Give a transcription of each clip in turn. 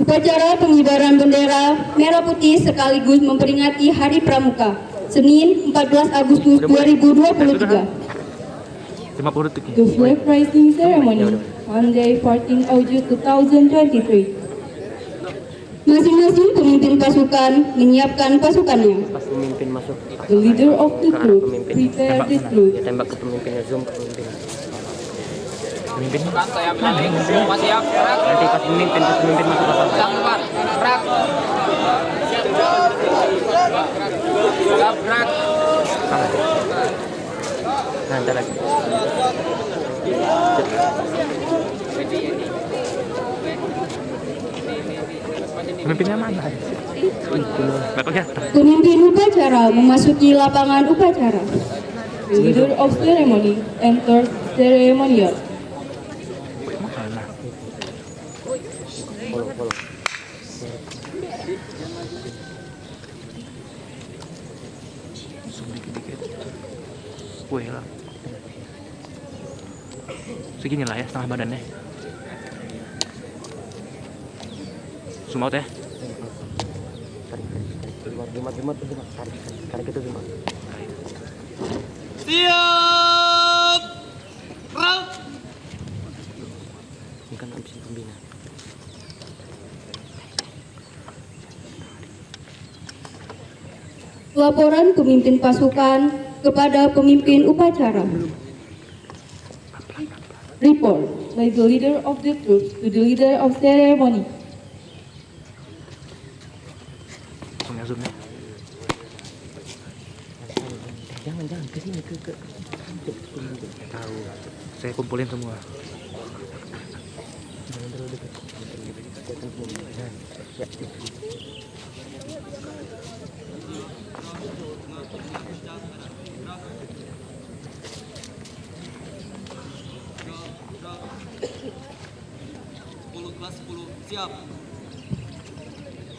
Upacara pengibaran bendera merah putih sekaligus memperingati Hari Pramuka, Senin 14 Agustus 2023. 50 detik. The flag raising ceremony, Monday 14 August 2023. Masing-masing pemimpin pasukan menyiapkan pasukannya. Pas pemimpin masuk The leader of the ke arah troop pemimpin, prepare the troop. ya tembak ke pemimpinnya, zoom ke pemimpin. Pemimpin. Masih ya, Nanti pas pemimpin masuk ke pasar. gerak. Nah, ntar lagi. Pemimpinnya mana? Nggak kelihatan. Pemimpin upacara memasuki lapangan upacara. The leader of ceremony enters ceremonial. Mana? Follow. Zoom dikit-dikit. Wih lah. Segini lah ya setengah badannya. Zoom out ya. Tarik itu zoom out. Siap. Gerak. Ini kan abis pembina. Laporan pemimpin pasukan kepada pemimpin upacara. Report by the leader of the troops to the leader of ceremony. Langsung ya zoom ya. Jangan ke sini ke Tahu. Saya kumpulin semua. jangan terlalu dekat. Kelihatan pemimpin. Nah, ya. Siap.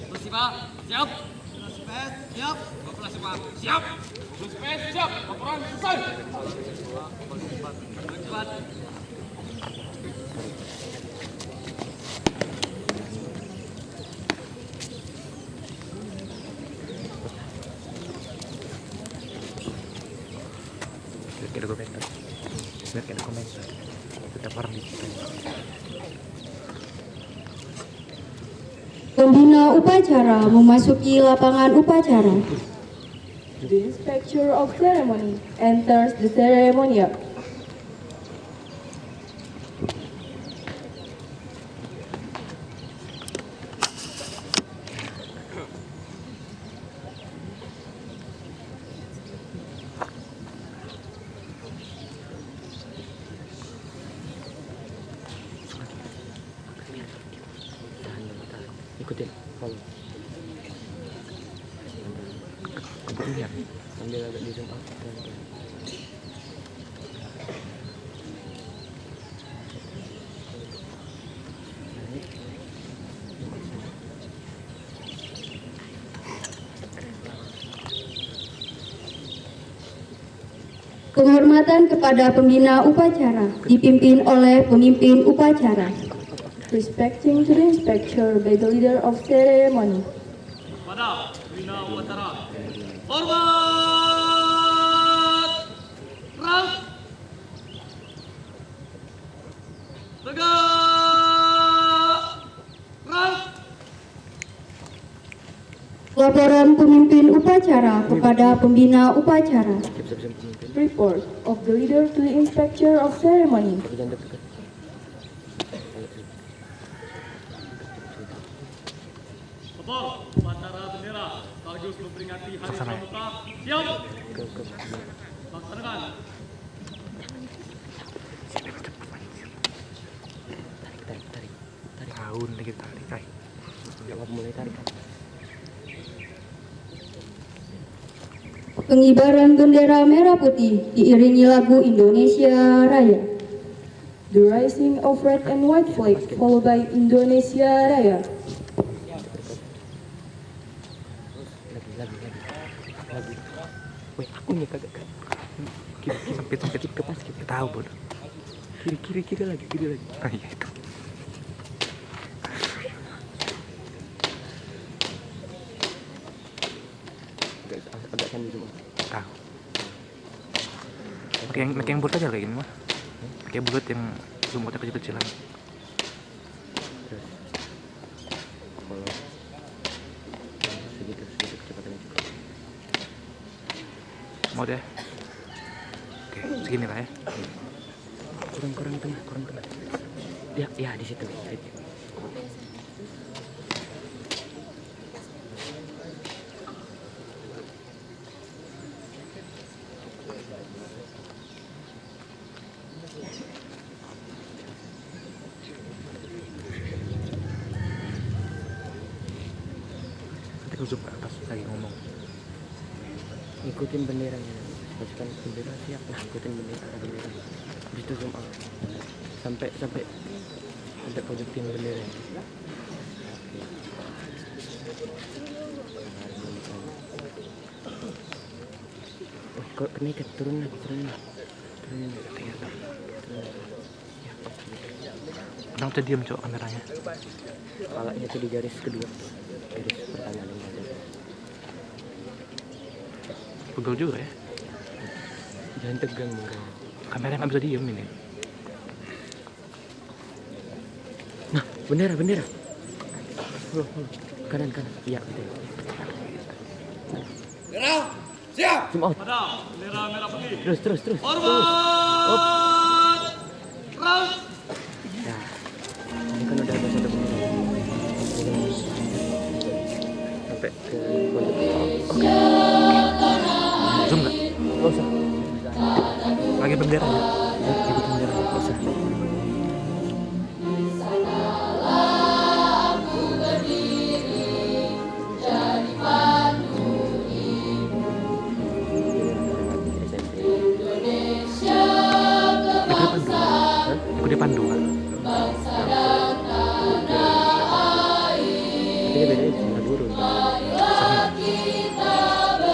Bersiap. Siap. Siap. Bersiap. Siap. Siap. Laporan selesai. Bersiap. Biar ada komentar. Biar ada komentar. Setiap orang di situ. Pembina upacara memasuki lapangan upacara. The inspector of ceremony enters the ceremonial. Ikutin, follow. Kemudian Ambil agak di zoom out. Penghormatan kepada pembina upacara dipimpin oleh pemimpin upacara. Respecting to the inspector by the leader of ceremony. Pada bina upacara. Hormat. Gerak. Tegak. Gerak. Laporan pemimpin upacara kepada pembina upacara. Siap pemimpin. Report of the leader to the inspector of ceremony. Tapi jangan dekat. Lapor upacara bendera sekaligus memperingati Hari Pramuka. Siap. Ke Laksanakan. tarik. tahun lagi tarik ay. Jawab mulai tarik. Pengibaran bendera merah putih diiringi lagu Indonesia Raya. The rising of red and white flag followed by Indonesia Raya. Lagi. Weh, aku nih kagak. Sempit ke pas kita tahu bodoh. Kiri lagi. Ah iya itu. Pakai yang bulat aja kayak gini mah. Pakai bulat yang lumutnya kecil-kecilan. Terus kalau segitu kecepatannya cukup. Mau deh. Oke, segini lah ya. Kurang tengah. Ya di situ. Nanti aku zoom ke atas lagi ngomong. Ikutin benderanya. Pasukan bendera siap lah, ikutin bendera. Di situ zoom out. Sampai ada pojok tim bendera. Oh, kok kenaikan turun lagi. Kenapa bisa diam cok kameranya? Kepalanya tuh di garis kedua. Garis pertama dan garis. Pegel juga ya. Jangan tegang mukanya. Kamera nggak bisa diem ini. Nah, bendera. Halo. Kanan. Iya, betul. Bendera, siap. Zoom out. Padam, bendera merah putih. Terus. Hormat. Round. Ya. Ini kan udah ada satu bendera. Sampai ke pojok. Oke. Zoom nggak? Nggak usah. Lagi bendera ya? Ikutin bendera. Nggak usah. Ikut di pandu kan? Tapi bedanya cuma guru.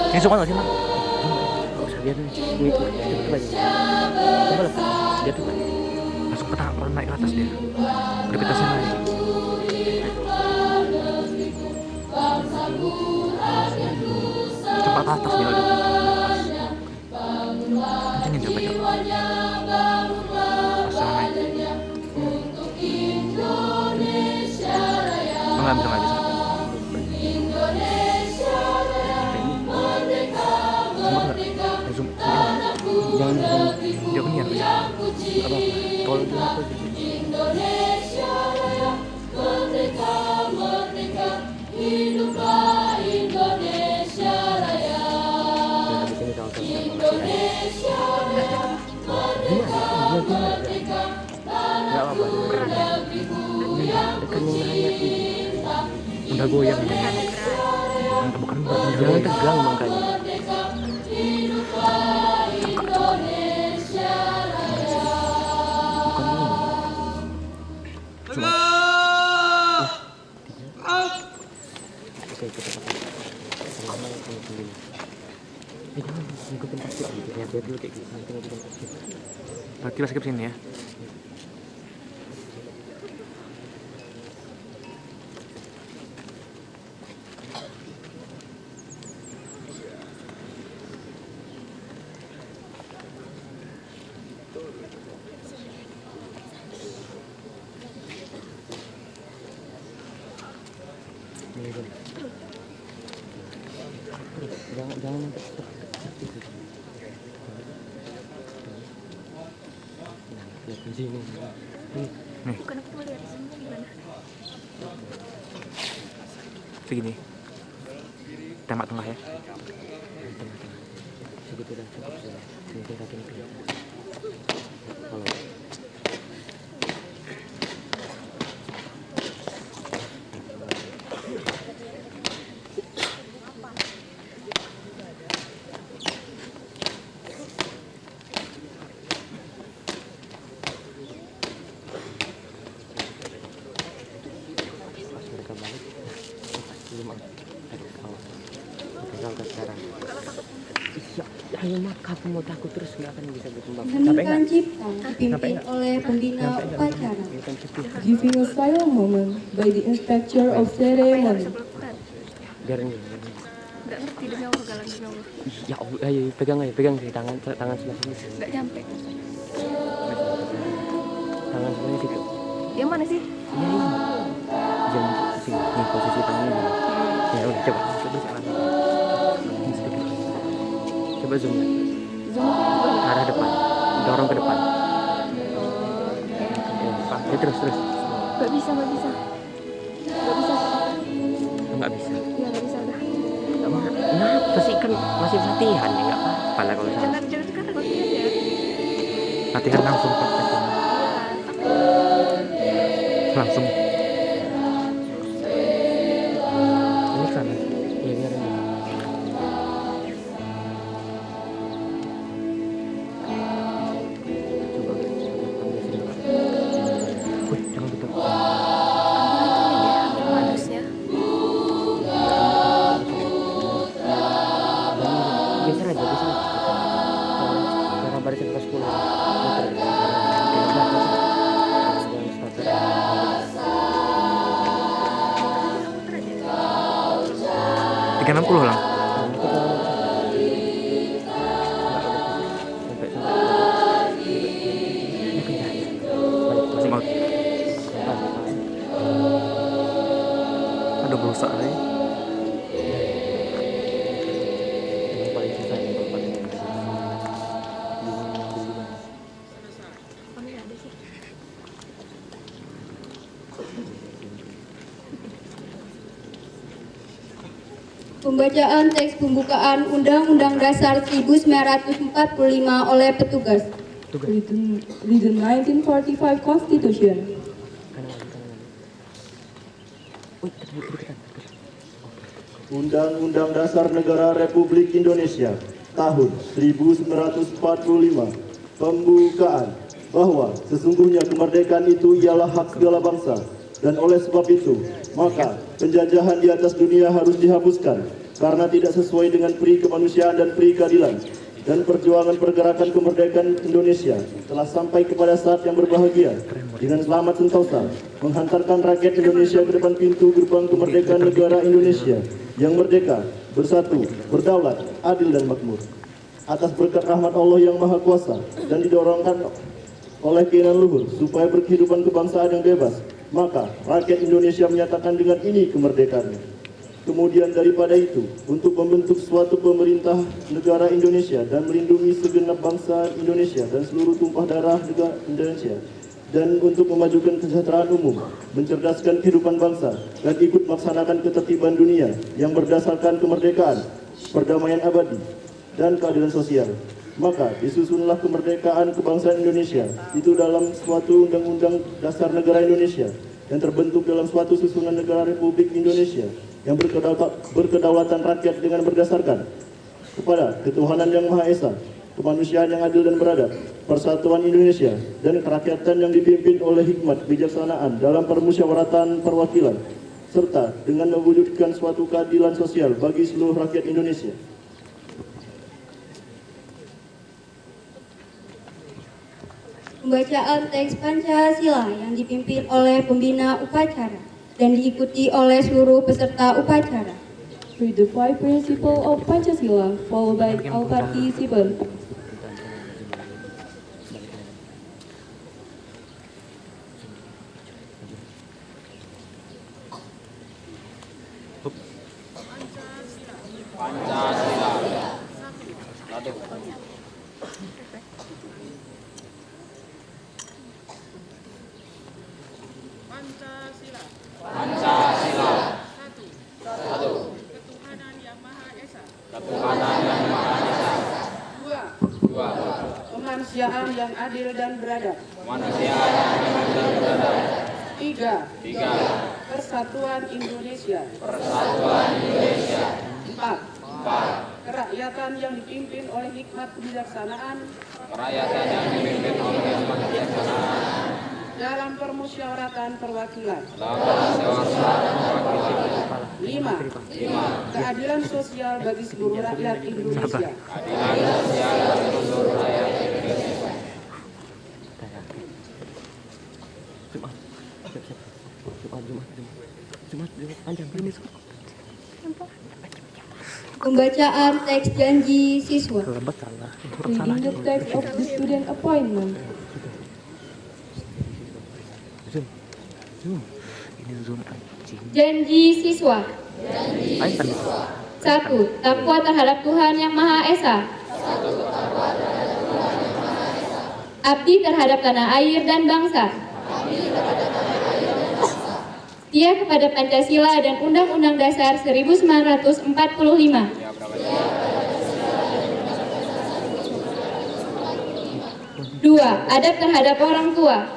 Ini suka nggak sih, Mang? Nggak usah biar nih. Ini cepet aja. Coba lah. Jatuh kan? Langsung naik ke atas dia. Gravitasnya naik. Coba ke atas dia udah. Kencengin coba. Pasang naik. Nggak bisa. Zoom nggak? Jangan. Dia kan niat ya. Nggak apa-apa. Kalau dia apa gitu. Ya, habis ini kalau nggak apa-apa. Tekan yang hangat nih. Udah goyang. Bukan Jangan tegang makanya. Tegak. Round. Oke, kita pakai selama yang begini. Jangan ngikutin pasir gitu. Lihat dulu kayak gitu. Nanti ngikutin pasir. Kita skip sini ya. Ini dulu. Jangan yang terus. Nah, lihat di sini. Bukan aku mau lihat sini gimana? Segini. Tembak tengah ya. Tengah-tengah. Segitu dah cukup sudah. Mungkin kaki ini kelihatan. Kalau pas mereka balik, pasti belum ada awal. Sampai sekarang. Ya, ayo mak, kamu mau takut terus nggak akan bisa berkembang. Menemukan cipta dipimpin oleh pembina upacara. Giving a silent moment by the inspector of ceremony. Biar ini. Nggak ngerti demi Allah galang demi Allah. Ya Allah, ayo pegang di tangan sebelah sini. Nggak nyampe. Tangan sebelah situ. Yang mana sih? Iya ini. Jam sini, nih posisi tangannya gini. Ya udah coba jalan. Ini sedikit. Coba zoom ya. Zoom apa? Ke arah depan, dorong ke depan. Ya, terus. Nggak bisa. Nggak bisa. Nggak bisa. Ya nggak bisa udah. Nggak mau. Kenapa sih, kan masih latihan ya, nggak apa-apa lah kalau salah. Jangan sekarang latihan ya. Latihan langsung praktek. Iya. Langsung. Ini sana. Iya biar ini. Coba ambil sini. Wih, jangan gitu. Ambil itunya deh, ambil padusnya. Geser aja. Karena barisan ke 10. Muter aja. 360 lang. Masih mau. Ada berusaha nih. Oh, ini ada sih. Pembacaan teks pembukaan Undang-Undang Dasar 1945 oleh petugas. Read the 1945 Constitution. Undang-Undang Dasar Negara Republik Indonesia tahun 1945. Pembukaan bahwa sesungguhnya kemerdekaan itu ialah hak segala bangsa, dan oleh sebab itu maka penjajahan di atas dunia harus dihapuskan karena tidak sesuai dengan peri kemanusiaan dan peri keadilan, dan perjuangan pergerakan kemerdekaan Indonesia telah sampai kepada saat yang berbahagia dengan selamat sentosa menghantarkan rakyat Indonesia ke depan pintu gerbang kemerdekaan negara Indonesia yang merdeka, bersatu, berdaulat, adil dan makmur. Atas berkat rahmat Allah yang Maha Kuasa dan didorongkan oleh keinginan luhur supaya berkehidupan kebangsaan yang bebas, maka rakyat Indonesia menyatakan dengan ini kemerdekaannya. Kemudian daripada itu, untuk membentuk suatu pemerintah negara Indonesia dan melindungi segenap bangsa Indonesia dan seluruh tumpah darah negara Indonesia, dan untuk memajukan kesejahteraan umum, mencerdaskan kehidupan bangsa, dan ikut melaksanakan ketertiban dunia yang berdasarkan kemerdekaan, perdamaian abadi, dan keadilan sosial. Maka disusunlah kemerdekaan kebangsaan Indonesia itu dalam suatu undang-undang dasar negara Indonesia yang terbentuk dalam suatu susunan negara Republik Indonesia yang berkedaulatan rakyat dengan berdasarkan kepada ketuhanan yang Maha Esa, kemanusiaan yang adil dan beradab, persatuan Indonesia, dan kerakyatan yang dipimpin oleh hikmat kebijaksanaan dalam permusyawaratan perwakilan, serta dengan mewujudkan suatu keadilan sosial bagi seluruh rakyat Indonesia. Pembacaan teks Pancasila yang dipimpin oleh pembina upacara dan diikuti oleh seluruh peserta upacara. Read the 5 principles of Pancasila followed by all participants. Kemanusiaan yang adil dan beradab. Tiga. Persatuan Indonesia. Empat. Kerakyatan yang dipimpin oleh hikmat kebijaksanaan. Dalam permusyawaratan perwakilan. 5. Keadilan sosial bagi seluruh rakyat Indonesia. Jumat panjang ini. Pembacaan teks janji siswa. Kelebat salah. Reading the text of the student appointment. Zoom. Ini zoom anjing. Janji siswa. Ayo tadi. 1. Takwa terhadap Tuhan Yang Maha Esa. Abdi terhadap tanah air dan bangsa. Setia kepada Pancasila dan Undang-Undang Dasar 1945. 2. Adab terhadap orang tua.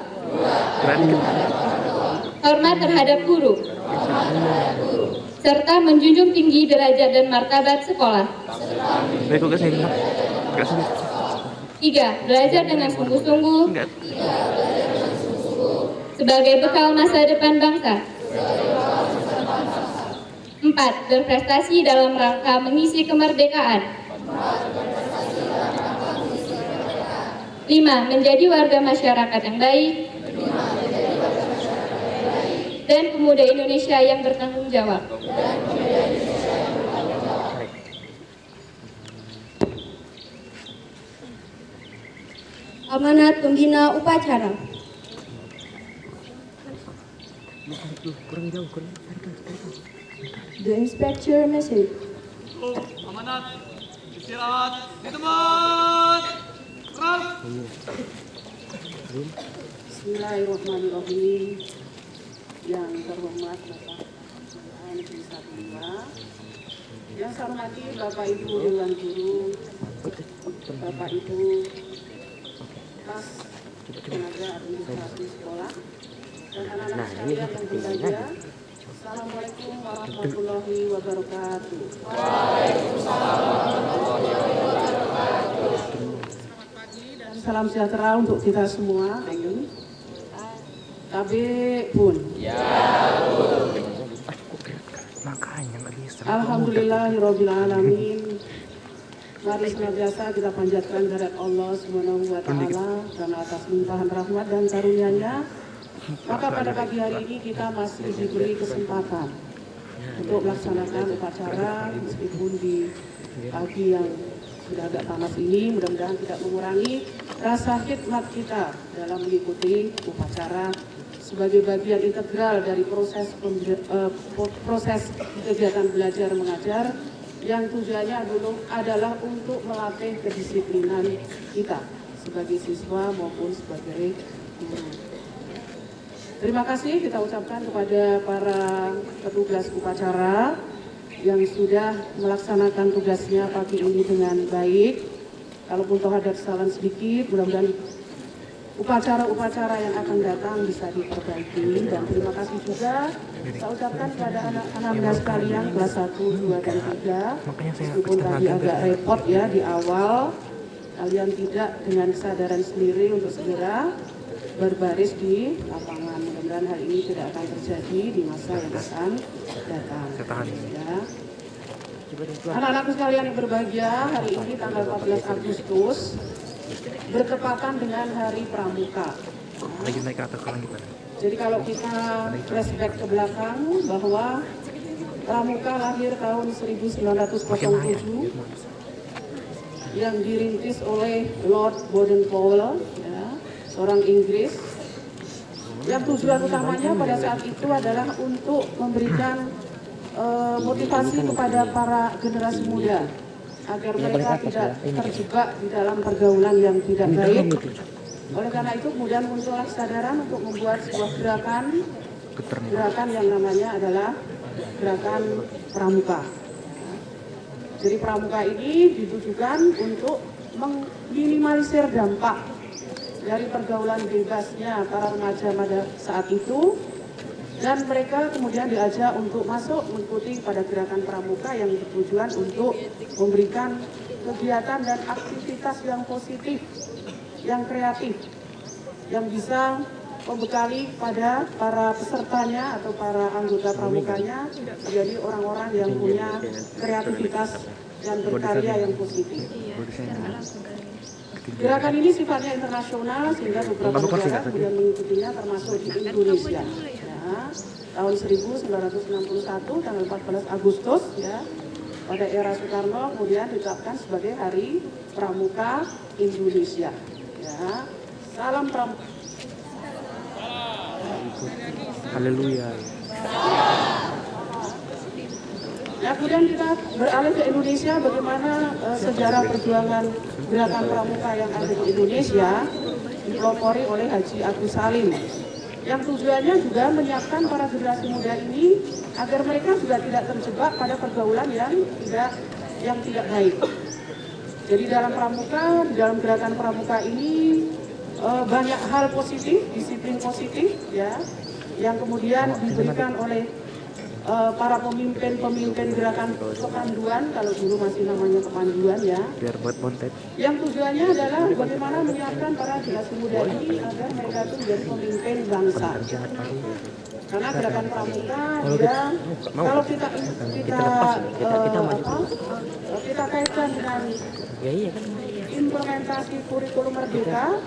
Keren kan? Hormat terhadap guru. Serta menjunjung tinggi derajat dan martabat sekolah. Baik, kok kesini? Gak sini. 3. Belajar dengan sungguh-sungguh Enggak. sebagai bekal masa depan bangsa. 4. Berprestasi dalam rangka mengisi kemerdekaan. 5. Menjadi warga masyarakat yang baik dan pemuda Indonesia yang bertanggung jawab. Amanat pembina upacara. Kurang jauh. The inspector message. Amanat. Istirahat di tempat. Keras. Bismillahirrahmanirrahim. Yang terhormat Bapak Negeri Satria, yang saya hormati Bapak Ibu Dewan Guru, Bapak Ibu Kas Tenaga Administrasi Sekolah, dan anak-anak sekalian yang berbahagia. Assalamualaikum warahmatullahi wabarakatuh. Dan salam sejahtera untuk kita semua. Amin. Tabe pun. Makanya nggak bisa. Alhamdulillahirrabbilalamin. Mari senantiasa kita panjatkan kehadirat Allah Subhanahu wa Ta'ala karena atas limpahan rahmat dan karunia-Nya. Maka pada pagi hari ini kita masih diberi kesempatan untuk melaksanakan upacara meskipun di pagi yang sudah agak panas ini, mudah-mudahan tidak mengurangi rasa khidmat kita dalam mengikuti upacara sebagai bagian integral dari proses kegiatan belajar mengajar yang tujuannya dulu adalah untuk melatih kedisiplinan kita sebagai siswa maupun sebagai guru. Terima kasih kita ucapkan kepada para petugas upacara yang sudah melaksanakan tugasnya pagi ini dengan baik. Kalaupun toh ada kesalahan sedikit, mudah-mudahan upacara-upacara yang akan datang bisa diperbaiki. Dan terima kasih juga saya ucapkan kepada anak-anak sekalian kelas 1, 2, dan 3. Meskipun tadi agak repot ya di awal, kalian tidak dengan kesadaran sendiri untuk segera berbaris di lapangan. Mudah-mudahan hal ini tidak akan terjadi di masa yang akan datang. Ya. Anak-anakku sekalian yang berbahagia, hari ini tanggal 14 Agustus bertepatan dengan Hari Pramuka. Lagi naik ke atas sekarang kita. Jadi kalau kita flashback ke belakang bahwa Pramuka lahir tahun 1907 yang dirintis oleh Lord Baden-Powell, ya, seorang Inggris. Yang tujuan utamanya pada saat itu adalah untuk memberikan motivasi kepada para generasi muda agar mereka tidak terjebak di dalam pergaulan yang tidak baik. Oleh karena itu kemudian muncullah kesadaran untuk membuat sebuah gerakan yang namanya adalah gerakan pramuka. Jadi pramuka ini ditujukan untuk meminimalisir dampak dari pergaulan bebasnya para remaja pada saat itu, dan mereka kemudian diajak untuk masuk mengikuti pada gerakan pramuka yang bertujuan untuk memberikan kegiatan dan aktivitas yang positif, yang kreatif, yang bisa membekali pada para pesertanya atau para anggota pramukanya menjadi orang-orang yang punya kreativitas dan berkarya yang positif. Gerakan ini sifatnya internasional sehingga beberapa negara kemudian mengikutinya termasuk di Indonesia. Ya, tahun 1961 tanggal 14 Agustus ya, pada era Soekarno kemudian ditetapkan sebagai Hari Pramuka Indonesia. Ya, salam pramuka. Haleluya. Ya, kemudian kita beralih ke Indonesia, bagaimana sejarah perjuangan gerakan pramuka yang ada di Indonesia dipelopori oleh Haji Agus Salim. Yang tujuannya juga menyiapkan para generasi muda ini agar mereka juga tidak terjebak pada pergaulan yang tidak baik. Jadi dalam pramuka, di dalam gerakan pramuka ini banyak hal positif, disiplin positif, ya, yang kemudian diberikan oleh para pemimpin gerakan kepanduan, kalau dulu masih namanya kepanduan, ya. Biar buat bontet. Yang tujuannya adalah bagaimana menyiapkan para generasi muda ini agar mereka itu menjadi pemimpin bangsa. Karena gerakan pramuka dia, kalau kita kaitkan dengan implementasi kurikulum merdeka,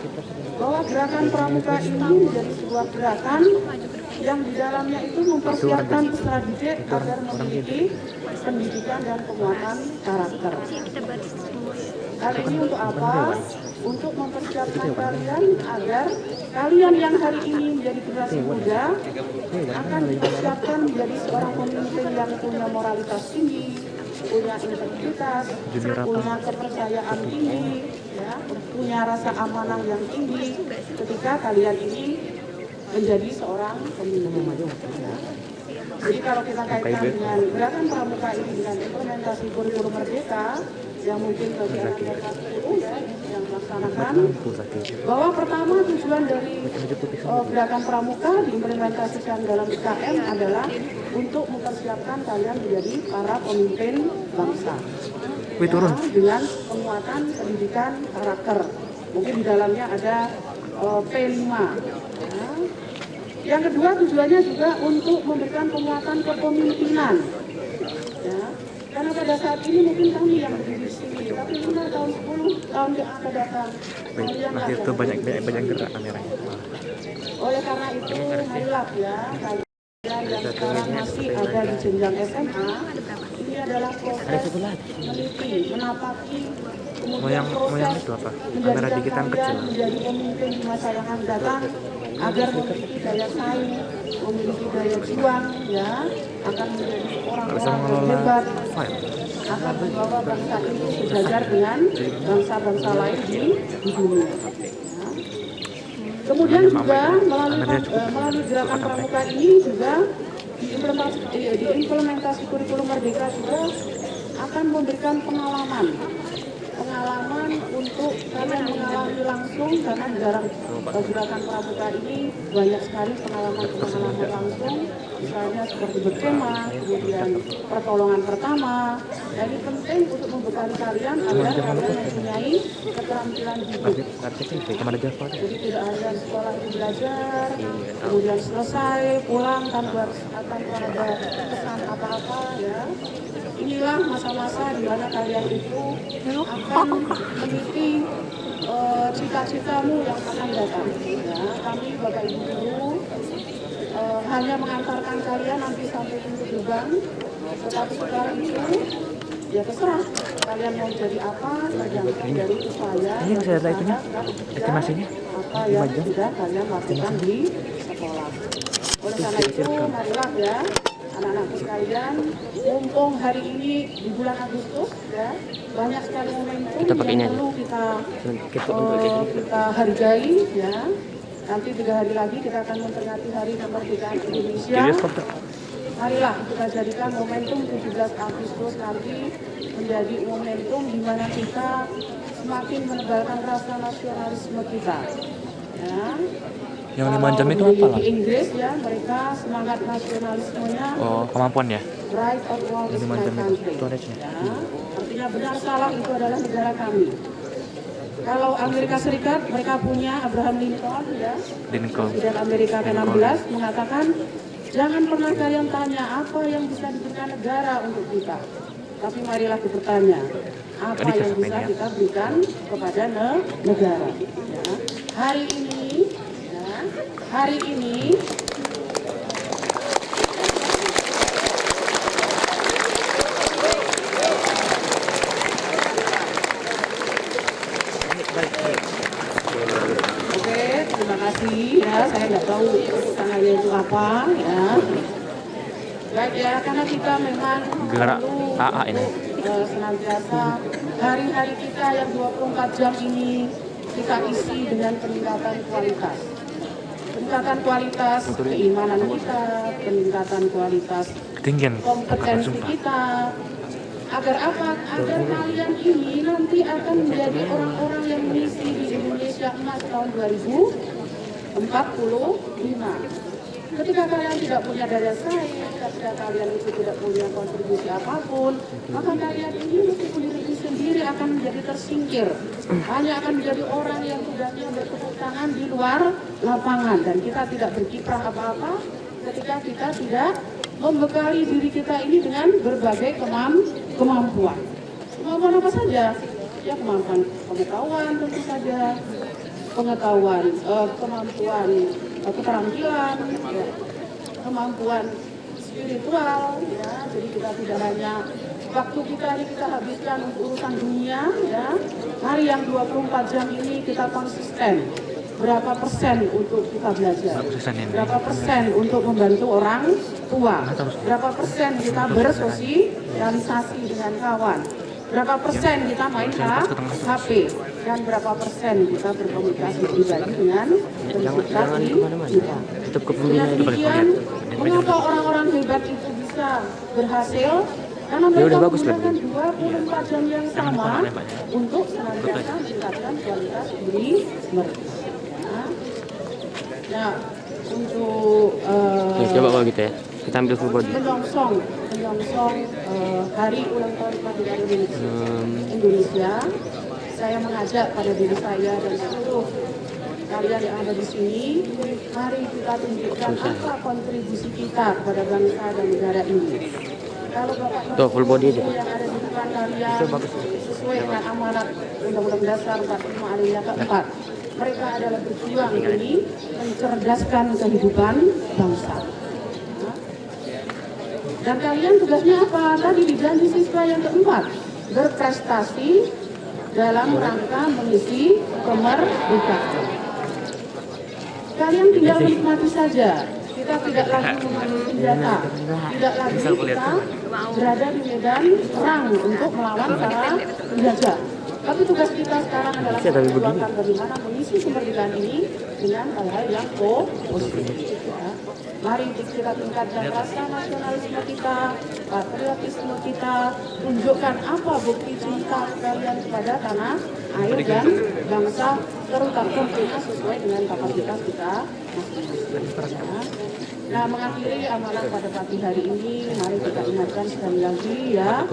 bahwa gerakan pramuka ini menjadi sebuah gerakan yang di dalamnya itu mempersiapkan peserta didik agar memiliki pendidikan dan penguatan karakter. Hal ini untuk apa? Untuk mempersiapkan kalian agar kalian yang hari ini menjadi generasi muda akan dipersiapkan menjadi seorang pemimpin yang punya moralitas tinggi, punya integritas, punya kepercayaan tinggi, ya, punya rasa amanah yang tinggi ketika kalian ini menjadi seorang pemimpin. Ya. Jadi kalau kita kaitkan dengan gerakan pramuka ini dengan implementasi kurikulum merdeka yang mungkin bagi anak-anak ya, yang melaksanakan, bahwa pertama tujuan dari gerakan pramuka diimplementasikan dalam IKM adalah untuk mempersiapkan kalian menjadi para pemimpin bangsa, ya, dengan penguatan pendidikan karakter. Mungkin di dalamnya ada P5. Ya. Yang kedua tujuannya juga untuk memberikan penguatan kepemimpinan. Ya. Karena pada saat ini mungkin kami yang berdiri di sini, tapi 5 tahun 10 tahun yang akan datang. Nah itu banyak gerak kameranya. Oleh karena itu, marilah ya, kalian yang sekarang masih ada di jenjang SMA, ini adalah proses meneliti, menapaki, kemudian proses itu apa? Kamera menjadikan digital kalian kecil. menjadi pemimpin di masa yang akan datang, agar memiliki daya saing, memiliki daya juang, ya, akan menjadi orang-orang yang hebat, akan membawa bangsa ini sejajar dengan bangsa-bangsa lain di dunia. Ya. Kemudian juga melalui gerakan pramuka ini juga diimplementasi kurikulum merdeka juga akan memberikan pengalaman untuk kalian mengalami langsung, karena di dalam gerakan pramuka ini banyak sekali pengalaman langsung, misalnya seperti berkemah, kemudian pertolongan pertama. Jadi penting untuk membekali kalian agar kalian mempunyai keterampilan hidup. Jadi tidak hanya sekolah itu belajar, kemudian selesai pulang tanpa ada pesan apa-apa, ya. Inilah masa-masa di mana kalian itu akan meniti cita-citamu yang akan datang. Ya, kami Bapak Ibu guru hanya mengantarkan kalian nanti sampai pintu gerbang, tetapi sekarang itu ya terserah kalian mau jadi apa, tergantung dari upaya ini yang saya lihat itunya, estimasinya apa yang sudah kalian lakukan di sekolah. Oleh karena itu, marilah ya anak-anakku sekalian, mumpung hari ini di bulan Agustus, ya, banyak sekali momentum yang perlu kita hargai, ya. Nanti 3 hari lagi kita akan memperingati Hari Kemerdekaan Indonesia. Marilah kita jadikan momentum 17 Agustus nanti menjadi momentum di mana kita semakin menebalkan rasa nasionalisme kita. Ya. Yang 5 jam itu apa lah? Di Inggris ya, mereka semangat nasionalismenya. Oh, kemampuan ya? Right or wrong is my country. Ya, artinya benar salah itu adalah negara kami. Kalau Amerika Serikat, mereka punya Abraham Lincoln, ya, Presiden Amerika ke-16 mengatakan, jangan pernah kalian tanya apa yang bisa diberikan negara untuk kita, tapi marilah kita bertanya apa yang bisa kita berikan kepada negara. Ya. Hari ini sebenarnya itu apa ya. Baik ya, karena kita memang Gerak perlu AA ini. untuk, senantiasa hari-hari kita yang 24 jam ini kita isi dengan peningkatan kualitas. Peningkatan kualitas keimanan kita, peningkatan kualitas Ketinggian kompetensi sumpah. kita. Agar apa? Agar kalian ini nanti akan menjadi orang-orang yang mengisi di Indonesia Emas tahun 2045. Ketika kalian tidak punya daya saing, ketika kalian itu tidak punya kontribusi apapun, maka kalian ini meskipun diri sendiri akan menjadi tersingkir. Hanya akan menjadi orang yang tugasnya bertepuk tangan di luar lapangan, dan kita tidak berkiprah apa-apa ketika kita tidak membekali diri kita ini dengan berbagai kemampuan. Kemampuan apa saja? Ya, kemampuan pengetahuan tentu saja, pengetahuan, kemampuan keterampilan, ya, kemampuan spiritual, ya. Jadi kita tidak hanya waktu kita ini kita habiskan untuk urusan dunia, ya. Hari yang 24 jam ini kita konsisten. Berapa persen untuk kita belajar? Berapa persen untuk membantu orang tua? Berapa persen kita bersosialisasi dengan kawan? Berapa persen kita main HP? Dan berapa persen kita berkomunikasi pribadi dengan Jangan kemana-mana. kita? Tetap ke Dengan pembina. demikian, mengapa orang-orang hebat itu bisa berhasil? Karena Ya mereka udah bagus, menggunakan 24 jam yang sama untuk senantiasa meningkatkan kualitas diri mereka. Nah, untuk Ya, coba kalau gitu ya. Kita ambil full body. menyongsong hari ulang tahun kemerdekaan Indonesia, saya mengajak pada diri saya dan seluruh kalian yang ada di sini, mari kita tunjukkan apa kontribusi kita kepada bangsa dan negara ini. Kalau Bapak Tuh, full body aja. yang ada di depan kalian Itu bagus. sesuai dengan amanat Undang-Undang Dasar 45 Alinea keempat, mereka adalah berjuang ini mencerdaskan kehidupan bangsa. Dan kalian tugasnya apa? Tadi di janji siswa yang keempat, berprestasi dalam rangka mengisi kemerdekaan. Kalian tinggal menikmati saja. Kita tidak lagi memakai senjata, tidak lagi kita berada di medan perang untuk melawan para penjajah. Tapi tugas kita sekarang adalah memperjuangkan bagaimana mengisi kemerdekaan ini dengan hal-hal yang positif. Ya. Mari kita tingkatkan rasa nasionalisme kita, patriotisme kita, tunjukkan apa bukti cinta kalian kepada tanah, air, dan bangsa, terutama tentunya sesuai dengan kapasitas kita masing-masing. Ya. Nah, mengakhiri amalan pada pagi hari ini, mari kita ingatkan sekali lagi ya,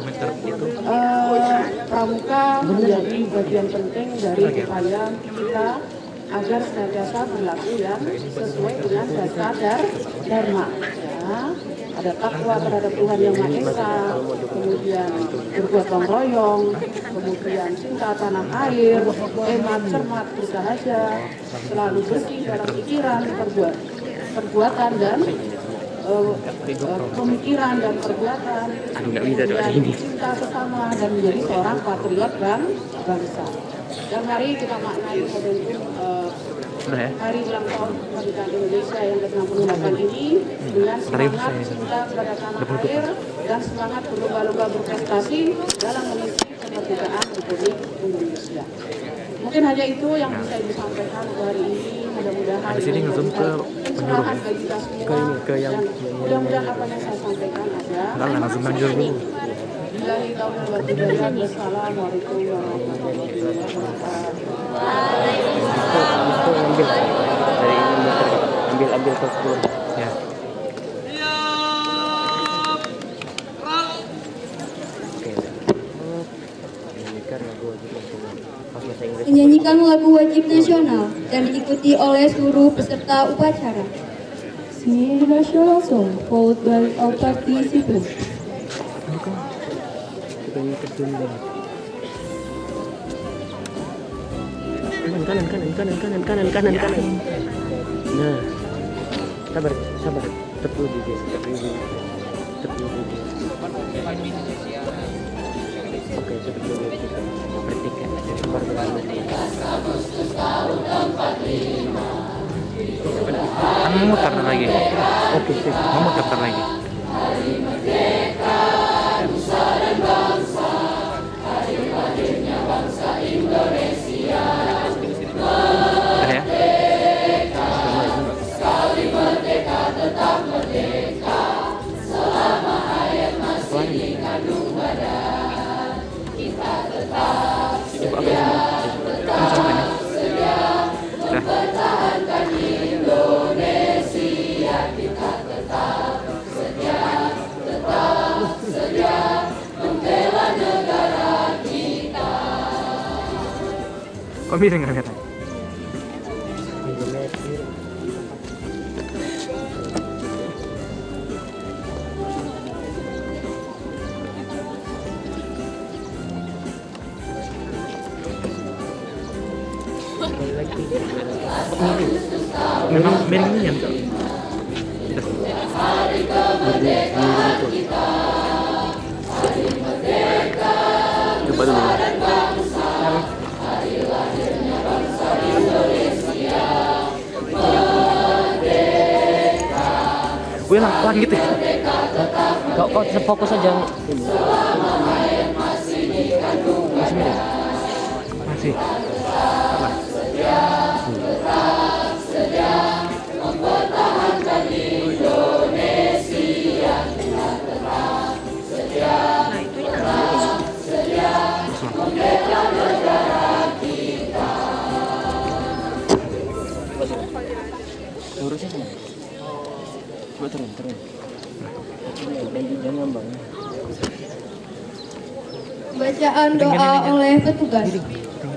pramuka menjadi bagian penting dari upaya kita agar senantiasa berlaku yang sesuai dengan dasar dharma. Ya. Ada takwa terhadap Tuhan Yang Maha Esa, kemudian berbuat gotong royong, kemudian cinta tanah air, hemat, cermat, bersahaja, selalu bersih dalam pikiran, perbuatan dan pemikiran dan perbuatan, kemudian cinta sesama dan menjadi seorang patriot bangsa. Dan mari kita maknai momentum Hari ulang tahun kemerdekaan Indonesia yang ke-68 ini dengan semangat cinta kepada tanah air dan semangat berlomba-lomba berprestasi dalam mengisi kemerdekaan Republik Indonesia. Mungkin hanya itu yang bisa ibu sampaikan untuk hari ini. Mudah-mudahan di sini ngezoom ke pencerahan bagi kita semua. Dan mudah-mudahan apa yang saya sampaikan ada. Enggak, langsung lanjut dulu. Billahi taufiq wal hidayah. Wassalamualaikum warahmatullahi wabarakatuh. Itu ambil dari ini ambil ke full. Ya. Siap. Gerak. Oke. Ini kan lagu wajib nasional. Pas bahasa Inggris. Menyanyikan lagu wajib nasional dan diikuti oleh seluruh peserta upacara. Singing the national song followed by all participants. Kita ini terjun deh. Kanan. Nah, sabar. Tepuk dulu. Oke, tepuk dulu. Perhatikan, sabar. Kan muter lagi. Oke, sip. Mau muter lagi. Ada ya? Kok miring nggak kelihatan? Memang miring ini ya? Coba dulu. Gue pelan gitu ya. Kok fokus aja. Masih miring. Masih. Salah. Nah, itu ya. Lurusnya sana. Coba turun. Dan ngambang. Bacaan doa oleh petugas.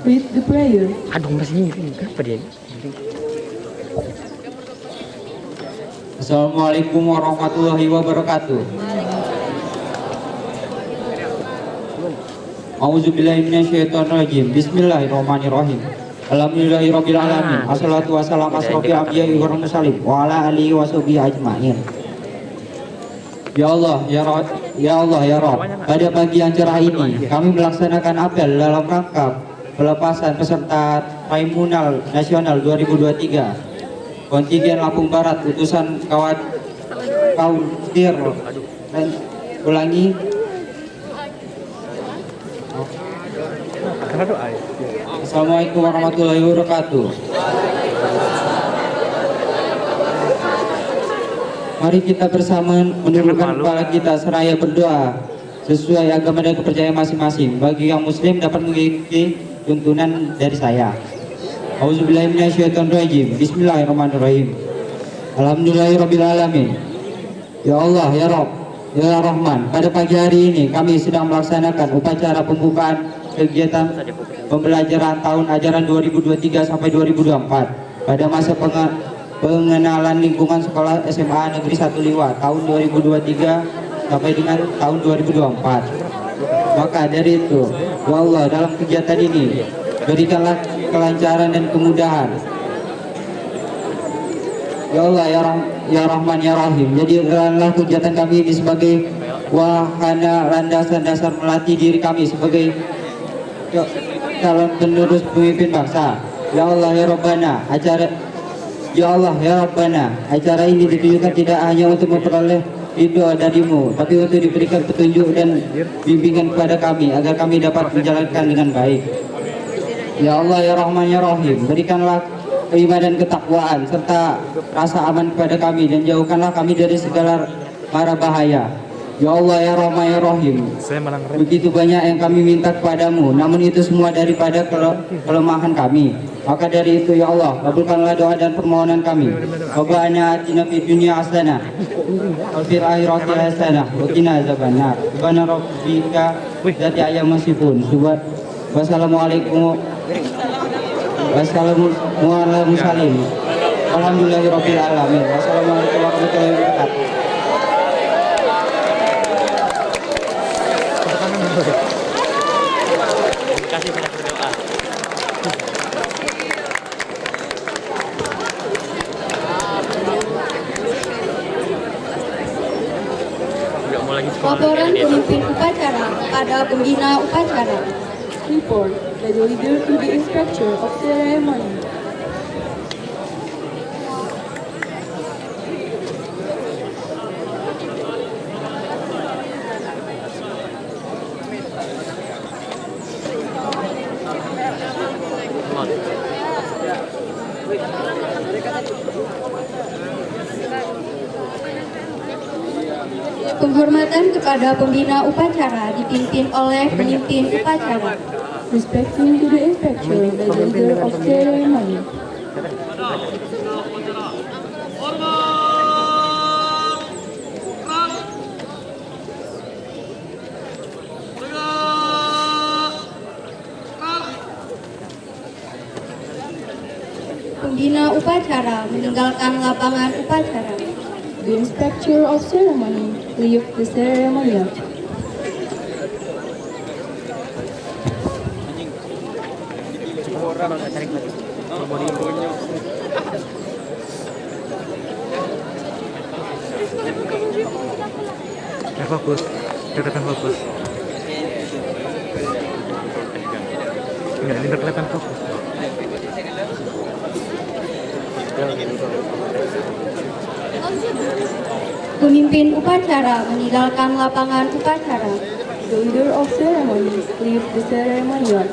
Read the prayer. Aduh, masih miring. Kenapa dia? Assalamualaikum warahmatullahi wabarakatuh. A'udzubillahi minasyaitonirrajim. Bismillahirrahmanirrahim. Alhamdulillahirabbil alamin. Assalatu wassalamu asrofil anbiya'i wal mursalin wa ala alihi washabihi ajmain. Ya Allah, ya Rabb, pada pagi yang cerah ini kami melaksanakan apel dalam rangka pelepasan peserta Tribunal Nasional 2023 kontingen Lampung Barat utusan Kaudir. Ulangi. Assalamualaikum warahmatullahi wabarakatuh. Mari kita bersama menundukkan kepala kita seraya berdoa sesuai agama dan kepercayaan masing-masing. Bagi yang muslim dapat mengikuti tuntunan dari saya. Auzubillahi minasyaitonirrajim. Bismillahirrahmanirrahim. Alhamdulillahirabbil alamin. Ya Allah, ya Rabb, ya Rahman. Pada pagi hari ini kami sedang melaksanakan upacara pembukaan kegiatan pembelajaran tahun ajaran 2023 sampai 2024 pada masa pengenalan lingkungan sekolah SMA Negeri 1 Liwa tahun 2023 sampai dengan tahun 2024. Maka dari itu, ya Allah, dalam kegiatan ini berikanlah kelancaran dan kemudahan. Ya Allah, ya Rahman, ya Rahim. Jadikanlah kegiatan kami ini sebagai wahana landasan dasar melatih diri kami sebagai calon penerus pemimpin bangsa. Ya Allah, ya Rabbana, acara ini ditujukan tidak hanya untuk memperoleh ridho darimu, tapi untuk diberikan petunjuk dan bimbingan kepada kami agar kami dapat menjalankan dengan baik. Ya Allah, ya Rahman, ya Rahim, berikanlah keimanan dan ketakwaan serta rasa aman kepada kami dan jauhkanlah kami dari segala mara bahaya. Ya Allah, ya Rahman, ya Rahim, begitu banyak yang kami minta kepadamu, namun itu semua daripada kelemahan kami. Maka dari itu, ya Allah, kabulkanlah doa dan permohonan kami. Rabbana atina fid dunya hasanah wa fil akhirati hasanah wa qina azabannar. Subhana rabbika dzati amma yasifun. Wassalamualaikum warahmatullahi wabarakatuh. Alhamdulillahirabbil alamin. Wassalamualaikum warahmatullahi wabarakatuh. Kasih banyak berdoa. Enggak mau lagi sekolah. Laporan pemimpin upacara pada pembina upacara. Report the leader to the inspector of ceremony. Penghormatan kepada pembina upacara dipimpin oleh pemimpin upacara. Respecting to the inspector, the leader of ceremony. Pembina upacara meninggalkan lapangan upacara. The inspector of ceremony leave the ceremonial. Ya, fokus, kelihatan fokus. Enggak, ini kelihatan fokus. Pemimpin upacara meninggalkan lapangan upacara. The leader of ceremony leave the ceremonial.